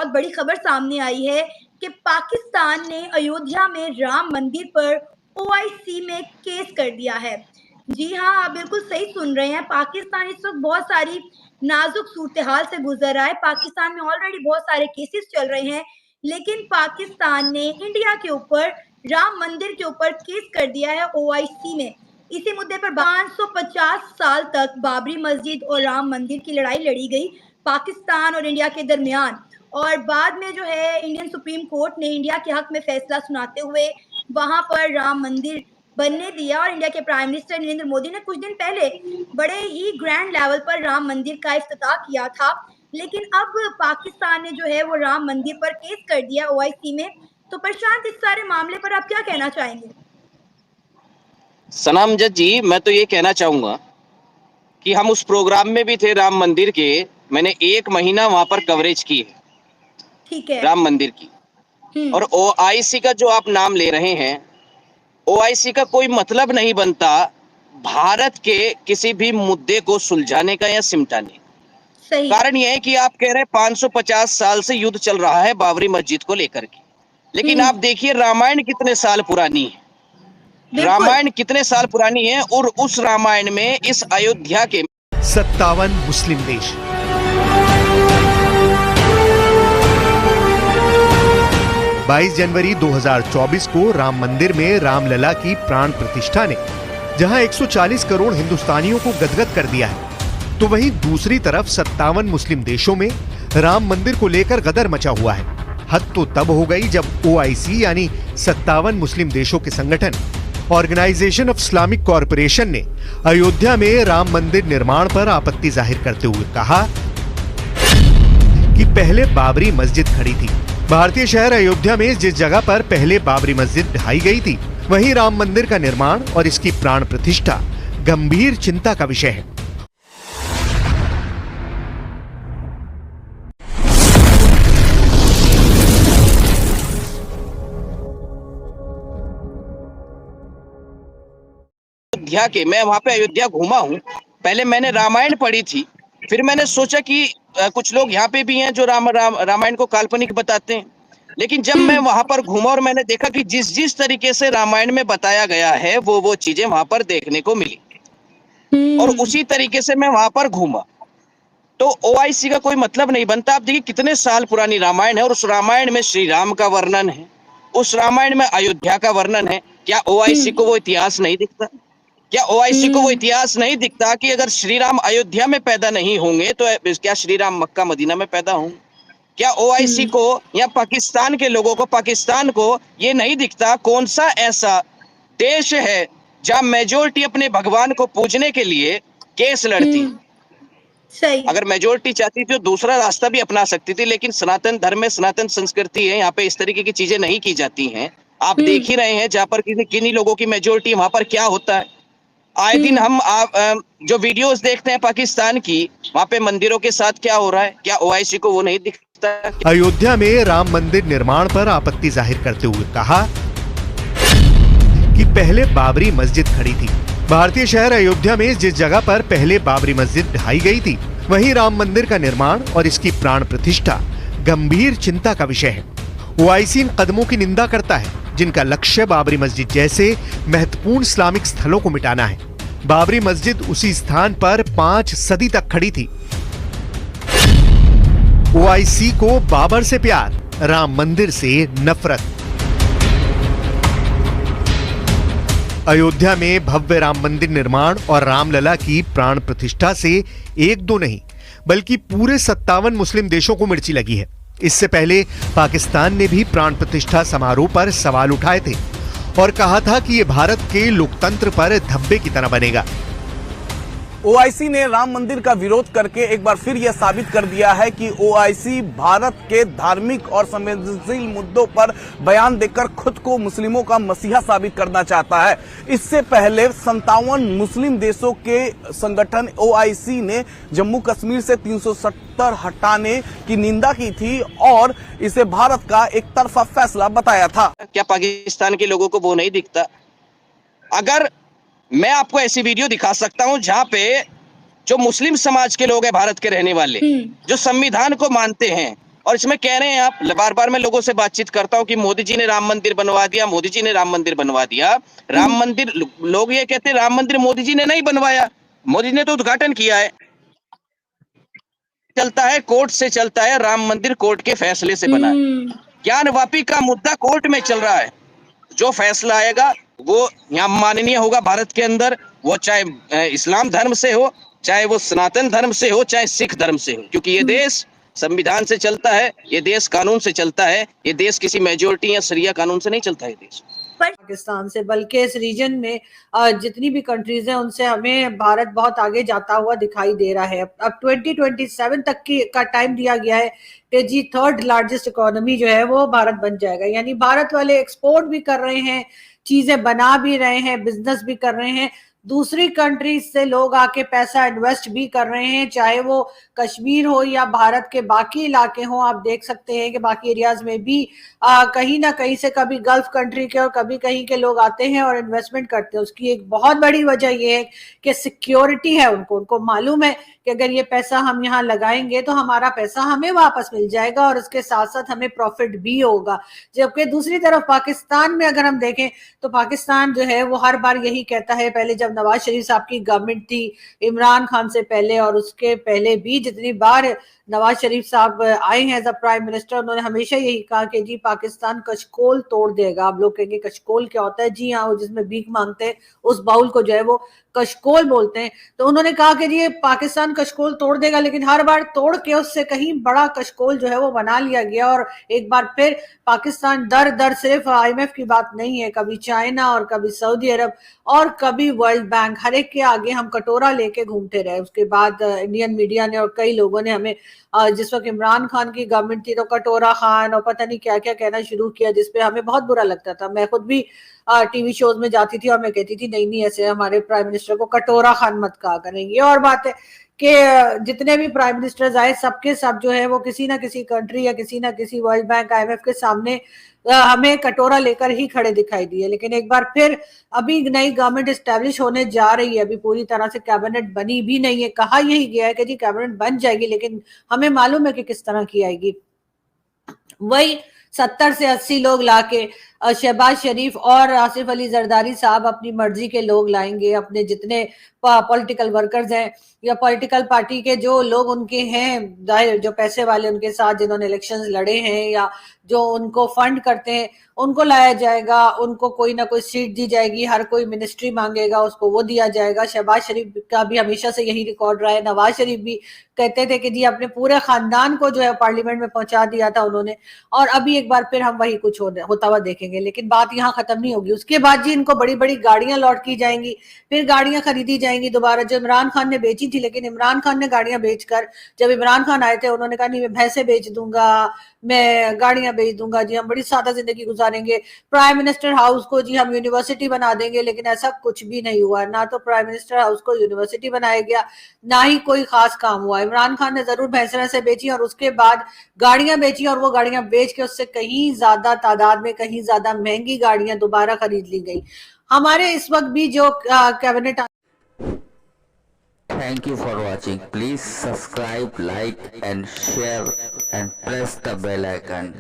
बहुत बड़ी खबर सामने आई है कि पाकिस्तान ने अयोध्या में राम मंदिर पर ओआईसी में केस कर दिया है। जी हाँ, आप बिल्कुल सही सुन रहे हैं। पाकिस्तान इस वक्त बहुत सारी नाजुक सूरत-ए-हाल से गुजर रहा है। पाकिस्तान में ऑलरेडी बहुत सारे केसेस चल रहे हैं, लेकिन पाकिस्तान ने इंडिया के ऊपर राम मंदिर के ऊपर केस कर दिया है ओआईसी में। इसी मुद्दे पर 550 साल तक बाबरी मस्जिद और राम मंदिर की लड़ाई लड़ी गई पाकिस्तान और इंडिया के दरमियान, और बाद में जो है इंडियन सुप्रीम कोर्ट ने इंडिया के हक में फैसला सुनाते हुए वहां पर राम मंदिर बनने दिया। और इंडिया के प्राइम मिनिस्टर नरेंद्र मोदी ने कुछ दिन पहले बड़े ही ग्रैंड लेवल पर राम मंदिर का इफ्तिताह किया था। लेकिन अब पाकिस्तान ने जो है वो राम मंदिर पर केस कर दिया ओआईसी में। तो प्रशांत, इस सारे मामले पर आप क्या कहना चाहेंगे? सनम जज जी, मैं तो ये कहना चाहूंगा कि हम उस प्रोग्राम में भी थे राम मंदिर के। मैंने 1 महीना वहां पर कवरेज की है ठीक है। राम मंदिर की। और ओआईसी का जो आप नाम ले रहे हैं, ओआईसी का कोई मतलब नहीं बनता भारत के किसी भी मुद्दे को सुलझाने का या सिमटाने। सही। कारण यह है कि आप कह रहे हैं 550 साल से युद्ध चल रहा है बाबरी मस्जिद को लेकर के, लेकिन आप देखिए रामायण कितने साल पुरानी है। रामायण कितने साल पुरानी है, और उस रामायण में इस अयोध्या के 57 मुस्लिम देश, बाईस जनवरी 2024 को राम मंदिर में रामलला की प्राण प्रतिष्ठा ने जहां 140 करोड़ हिंदुस्तानियों को गदगद कर दिया है, तो वहीं दूसरी तरफ 57 मुस्लिम देशों में राम मंदिर को लेकर गदर मचा हुआ है। हद तो तब हो गई जब ओआईसी यानी 57 मुस्लिम देशों के संगठन ऑर्गेनाइजेशन ऑफ इस्लामिक कॉरपोरेशन ने अयोध्या में राम मंदिर निर्माण पर आपत्ति जाहिर करते हुए कहा कि पहले बाबरी मस्जिद खड़ी थी। भारतीय शहर अयोध्या में जिस जगह पर पहले बाबरी मस्जिद ढाई गई थी, वहीं राम मंदिर का निर्माण और इसकी प्राण प्रतिष्ठा गंभीर चिंता का विषय है। अयोध्या के, मैं वहां पे अयोध्या घूमा हूं। पहले मैंने रामायण पढ़ी थी, फिर मैंने सोचा कि कुछ लोग यहाँ पे भी हैं जो रामायण को काल्पनिक बताते हैं। लेकिन जब मैं वहां पर घूमा और मैंने देखा कि जिस जिस तरीके से रामायण में बताया गया है वो चीजें वहां पर देखने को मिली, और उसी तरीके से मैं वहां पर घूमा। तो ओआईसी का कोई मतलब नहीं बनता। आप देखिए कितने साल पुरानी रामायण है, और उस रामायण में श्री राम का वर्णन है, उस रामायण में अयोध्या का वर्णन है। क्या ओआईसी को वो इतिहास नहीं दिखता? क्या ओआईसी को वो इतिहास नहीं दिखता कि अगर श्री राम अयोध्या में पैदा नहीं होंगे तो क्या श्री राम मक्का मदीना में पैदा होंगे? क्या ओआईसी को या पाकिस्तान के लोगों को, पाकिस्तान को ये नहीं दिखता कौन सा ऐसा देश है जहां मेजोरिटी अपने भगवान को पूजने के लिए केस लड़ती? सही। अगर मेजोरिटी चाहती थी तो दूसरा रास्ता भी अपना सकती थी, लेकिन सनातन धर्म में सनातन संस्कृति है, यहाँ पे इस तरीके की चीजें नहीं की जाती हैं। आप देख ही रहे हैं जहां पर किन्हीं लोगों की मेजोरिटी, वहां पर क्या होता है। आए दिन हम जो वीडियोस देखते हैं पाकिस्तान की, वहां पे मंदिरों के साथ क्या हो रहा है, क्या ओआईसी को वो नहीं दिखता? अयोध्या में राम मंदिर निर्माण पर आपत्ति जाहिर करते हुए कहा कि पहले बाबरी मस्जिद खड़ी थी। भारतीय शहर अयोध्या में जिस जगह पर पहले बाबरी मस्जिद ढाई गई थी, वहीं राम मंदिर का निर्माण और इसकी प्राण प्रतिष्ठा गंभीर चिंता का विषय है। ओआईसी इन कदमों की निंदा करता है जिनका लक्ष्य बाबरी मस्जिद जैसे महत्वपूर्ण इस्लामिक स्थलों को मिटाना है। बाबरी मस्जिद उसी स्थान पर 5 सदी तक खड़ी थी। ओआईसी को बाबर से प्यार, राम मंदिर से नफरत। अयोध्या में भव्य राम मंदिर निर्माण और रामलला की प्राण प्रतिष्ठा से एक दो नहीं बल्कि पूरे 57 मुस्लिम देशों को मिर्ची लगी है। इससे पहले पाकिस्तान ने भी प्राण प्रतिष्ठा समारोह पर सवाल उठाए थे और कहा था कि यह भारत के लोकतंत्र पर धब्बे की तरह बनेगा। ओआईसी ने राम मंदिर का विरोध करके एक बार फिर यह साबित कर दिया है कि ओआईसी भारत के धार्मिक और संवेदनशील मुद्दों पर बयान देकर खुद को मुस्लिमों का मसीहा साबित करना चाहता है। इससे पहले 57 मुस्लिम देशों के संगठन ओआईसी ने जम्मू कश्मीर से 370 हटाने की निंदा की थी और इसे भारत का एक तरफा फैसला बताया था। क्या पाकिस्तान के लोगों को वो नहीं दिखता? अगर मैं आपको ऐसी वीडियो दिखा सकता हूं जहां पे जो मुस्लिम समाज के लोग हैं, भारत के रहने वाले, जो संविधान को मानते हैं, और इसमें कह रहे हैं आप, बार बार मैं लोगों से बातचीत करता हूं कि मोदी जी ने राम मंदिर बनवा दिया, मोदी जी ने राम मंदिर बनवा दिया। राम मंदिर, लोग ये कहते हैं राम मंदिर मोदी जी ने नहीं बनवाया, मोदी जी ने तो उद्घाटन किया है। चलता है कोर्ट से, चलता है राम मंदिर कोर्ट के फैसले से बना है। ज्ञानवापी का मुद्दा कोर्ट में चल रहा है, जो फैसला आएगा वो यहाँ माननीय होगा भारत के अंदर, वो चाहे इस्लाम धर्म से हो, चाहे वो सनातन धर्म से हो, चाहे सिख धर्म से हो, क्योंकि ये देश संविधान से चलता है, ये देश कानून से चलता है, ये देश किसी मेजोरिटी या शरिया कानून से नहीं चलता है देश। पाकिस्तान से, बल्कि इस रीजन में जितनी भी कंट्रीज हैं उनसे हमें भारत बहुत आगे जाता हुआ दिखाई दे रहा है। अब 2027 तक का टाइम दिया गया है कि जी 3rd लार्जेस्ट इकोनॉमी जो है वो भारत बन जाएगा। यानी भारत वाले एक्सपोर्ट भी कर रहे हैं, चीजें बना भी रहे हैं, बिजनेस भी कर रहे हैं, दूसरी कंट्रीज से लोग आके पैसा इन्वेस्ट भी कर रहे हैं, चाहे वो कश्मीर हो या भारत के बाकी इलाके हो। आप देख सकते हैं कि बाकी एरियाज में भी कहीं ना कहीं से कभी गल्फ कंट्री के और कभी कहीं के लोग आते हैं और इन्वेस्टमेंट करते हैं। उसकी एक बहुत बड़ी वजह यह है कि सिक्योरिटी है, उनको मालूम है कि अगर ये पैसा हम यहाँ लगाएंगे तो हमारा पैसा हमें वापस मिल जाएगा और उसके साथ साथ हमें प्रॉफिट भी होगा। जबकि दूसरी तरफ पाकिस्तान में अगर हम देखें तो पाकिस्तान जो है वो हर बार यही कहता है, पहले जब नवाज शरीफ साहब की गवर्नमेंट थी, इमरान खान से पहले और उसके पहले भी जितनी बार नवाज शरीफ साहब आए हैं एज अ प्राइम मिनिस्टर, उन्होंने हमेशा यही कहा कि जी पाकिस्तान कशकोल तोड़ देगा। आप लोग कहेंगे कशकोल क्या होता है? जी हाँ, वो जिसमें भीख मांगते हैं उस बाउल को जो है वो कशकोल बोलते हैं। तो उन्होंने कहा कि जी पाकिस्तान कशकोल तोड़ देगा, लेकिन हर बार तोड़ के उससे कहीं बड़ा कशकोल जो है वो बना लिया गया। और एक बार फिर पाकिस्तान दर दर, सिर्फ IMF की बात नहीं है, कभी चाइना और कभी सऊदी अरब और कभी वर्ल्ड बैंक, हर एक के आगे हम कटोरा लेके घूमते रहे। उसके बाद इंडियन मीडिया ने और कई लोगों ने हमें, जिस वक्त इमरान खान की गवर्नमेंट थी तो कटोरा खान और पता नहीं क्या क्या कहना शुरू किया, जिसपे हमें बहुत बुरा लगता था। मैं खुद भी टीवी शोज में जाती थी और मैं कहती थी नहीं नहीं, ऐसे हमारे प्राइम मिनिस्टर को कटोरा खान मत कहा करेंगे। और बात है कि जितने भी प्राइम मिनिस्टर्स आए सबके सब जो है वो किसी ना किसी कंट्री या किसी ना किसी वर्ल्ड बैंक IMF के सामने हमें कटोरा लेकर ही खड़े दिखाई दिए। लेकिन एक बार फिर अभी नई गवर्नमेंट एस्टेब्लिश होने जा रही है, अभी पूरी तरह से कैबिनेट बनी भी नहीं है। कहा यही गया है कि जी कैबिनेट बन जाएगी, लेकिन हमें मालूम है कि किस तरह की आएगी। वही 70 से 80 लोग लाके शहबाज शरीफ और आसिफ अली जरदारी साहब अपनी मर्जी के लोग लाएंगे, अपने जितने पॉलिटिकल वर्कर्स हैं या पॉलिटिकल पार्टी के जो लोग उनके हैं, जाहिर जो पैसे वाले उनके साथ जिन्होंने इलेक्शंस लड़े हैं या जो उनको फंड करते हैं, उनको लाया जाएगा। उनको कोई ना कोई सीट दी जाएगी, हर कोई मिनिस्ट्री मांगेगा उसको वो दिया जाएगा। शहबाज शरीफ का भी हमेशा से यही रिकॉर्ड रहा है। नवाज शरीफ भी कहते थे कि जी अपने पूरे खानदान को जो है पार्लियामेंट में पहुंचा दिया था उन्होंने, और अभी एक बार फिर हम वही कुछ होता हुआ देखेंगे। लेकिन बात यहाँ खत्म नहीं होगी। उसके बाद जी इनको बड़ी बड़ी गाड़ियां लॉट की जाएंगी, फिर गाड़ियां खरीदी जाएंगी दोबारा, जो इमरान खान ने बेची थी। लेकिन इमरान खान ने गाड़ियां बेचकर, जब इमरान खान आए थे उन्होंने कहा नहीं मैं भैंसे बेच दूंगा, मैं गाड़ियां बेच दूंगा, जी हम बड़ी सादा जिंदगी गुजारेंगे, प्राइम मिनिस्टर हाउस को जी हम यूनिवर्सिटी बना देंगे। लेकिन ऐसा कुछ भी नहीं हुआ, ना तो प्राइम मिनिस्टर हाउस को यूनिवर्सिटी बनाया गया, ना ही कोई खास काम हुआ। इमरान खान ने जरूर भैंसे से बेची और उसके बाद गाड़ियां बेची, और वो गाड़ियां बेच के उससे कहीं ज्यादा तादाद में कहीं ज्यादा महंगी गाड़ियां दोबारा खरीद ली गई। हमारे इस वक्त भी जो cabinet. Thank you for watching. Please subscribe, like and share and press the bell icon.